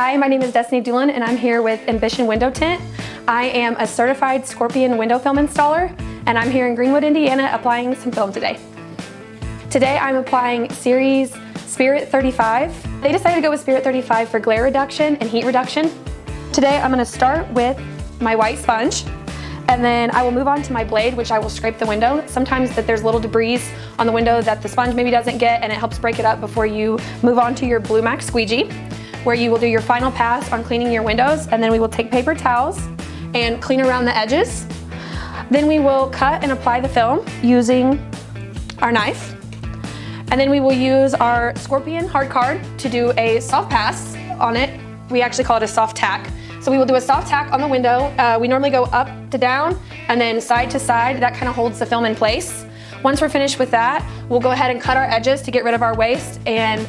Hi, my name is Destiny Doolin and I'm here with Ambition Window Tint. I am a certified Scorpion window film installer and I'm here in Greenwood, Indiana applying some film today. Today I'm applying Series Spirit 35. They decided to go with Spirit 35 for glare reduction and heat reduction. Today I'm going to start with my white sponge and then I will move on to my blade, which I will scrape the window. Sometimes that there's little debris on the window that the sponge maybe doesn't get, and it helps break it up before you move on to your Blue Max squeegee, where you will do your final pass on cleaning your windows, and then we will take paper towels and clean around the edges. Then we will cut and apply the film using our knife. And then we will use our Scorpion hard card to do a soft pass on it. We actually call it a soft tack. So we will do a soft tack on the window. We normally go up to down and then side to side. That kind of holds the film in place. Once we're finished with that, we'll go ahead and cut our edges to get rid of our waste and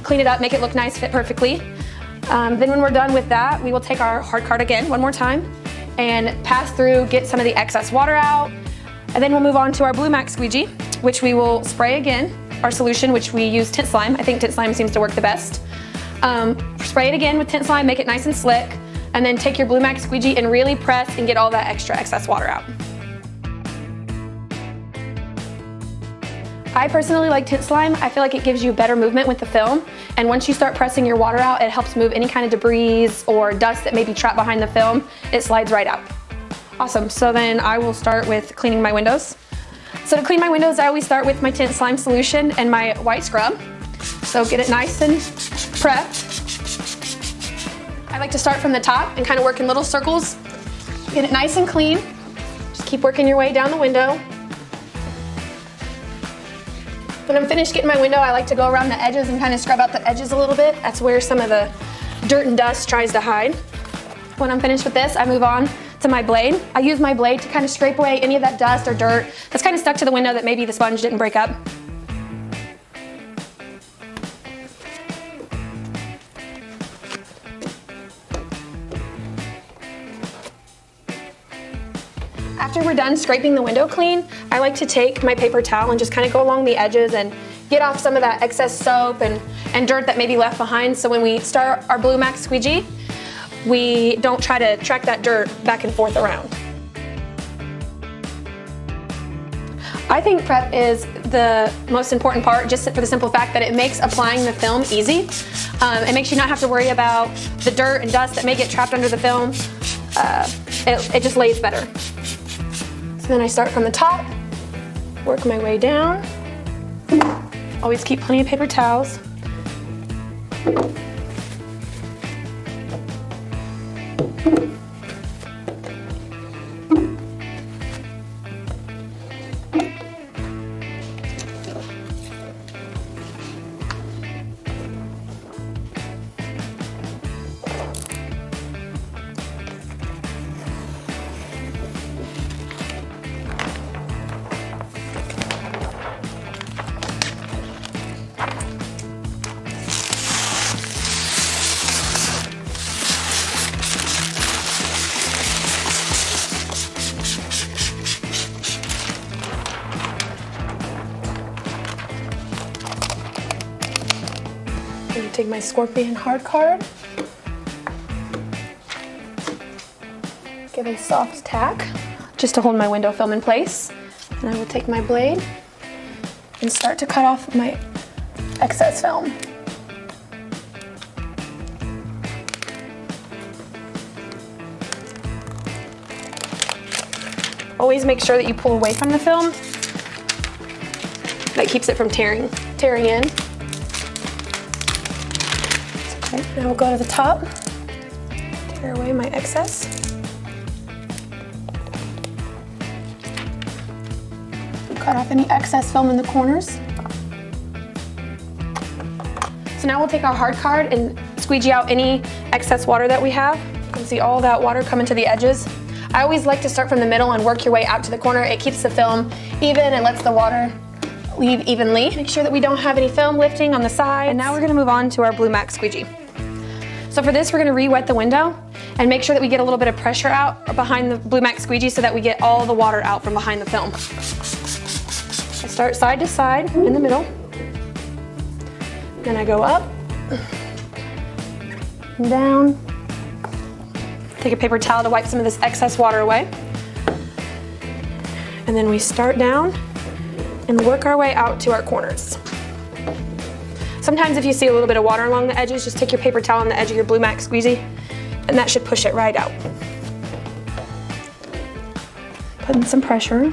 clean it up, make it look nice, fit perfectly. Then when we're done with that, we will take our hard card again one more time and pass through, get some of the excess water out. And then we'll move on to our Blue Max squeegee, which we will spray again, our solution, which we use tint slime. I think tint slime seems to work the best. Spray it again with tint slime, make it nice and slick, and then take your Blue Max squeegee and really press and get all that extra excess water out. I personally like tint slime. I feel like it gives you better movement with the film, and once you start pressing your water out, it helps move any kind of debris or dust that may be trapped behind the film. It slides right out. Awesome, so then I will start with cleaning my windows. So to clean my windows, I always start with my tint slime solution and my white scrub. So get it nice and prepped. I like to start from the top and kind of work in little circles. Get it nice and clean. Just keep working your way down the window. When I'm finished getting my window, I like to go around the edges and kind of scrub out the edges a little bit. That's where some of the dirt and dust tries to hide. When I'm finished with this, I move on to my blade. I use my blade to kind of scrape away any of that dust or dirt that's kind of stuck to the window that maybe the sponge didn't break up. After we're done scraping the window clean, I like to take my paper towel and just kind of go along the edges and get off some of that excess soap and dirt that may be left behind, so when we start our Blue Max squeegee, we don't try to track that dirt back and forth around. I think prep is the most important part, just for the simple fact that it makes applying the film easy. It makes you not have to worry about the dirt and dust that may get trapped under the film. It just lays better. So then I start from the top, work my way down. Always keep plenty of paper towels. I'm going to take my Scorpion hard card, give a soft tack just to hold my window film in place, and I will take my blade and start to cut off my excess film. Always make sure that you pull away from the film. That keeps it from tearing in. Okay, now we'll go to the top, tear away my excess. Cut off any excess film in the corners. So now we'll take our hard card and squeegee out any excess water that we have. You can see all that water coming to the edges. I always like to start from the middle and work your way out to the corner. It keeps the film even and lets the water leave evenly. Make sure that we don't have any film lifting on the side. And now we're gonna move on to our Blue Max squeegee. So for this, we're gonna re-wet the window and make sure that we get a little bit of pressure out behind the Blue Max squeegee so that we get all the water out from behind the film. I start side to side in the middle. Then I go up and down. Take a paper towel to wipe some of this excess water away. And then we start down and work our way out to our corners. Sometimes if you see a little bit of water along the edges, just take your paper towel on the edge of your Blue Max squeezy, and that should push it right out. Putting some pressure.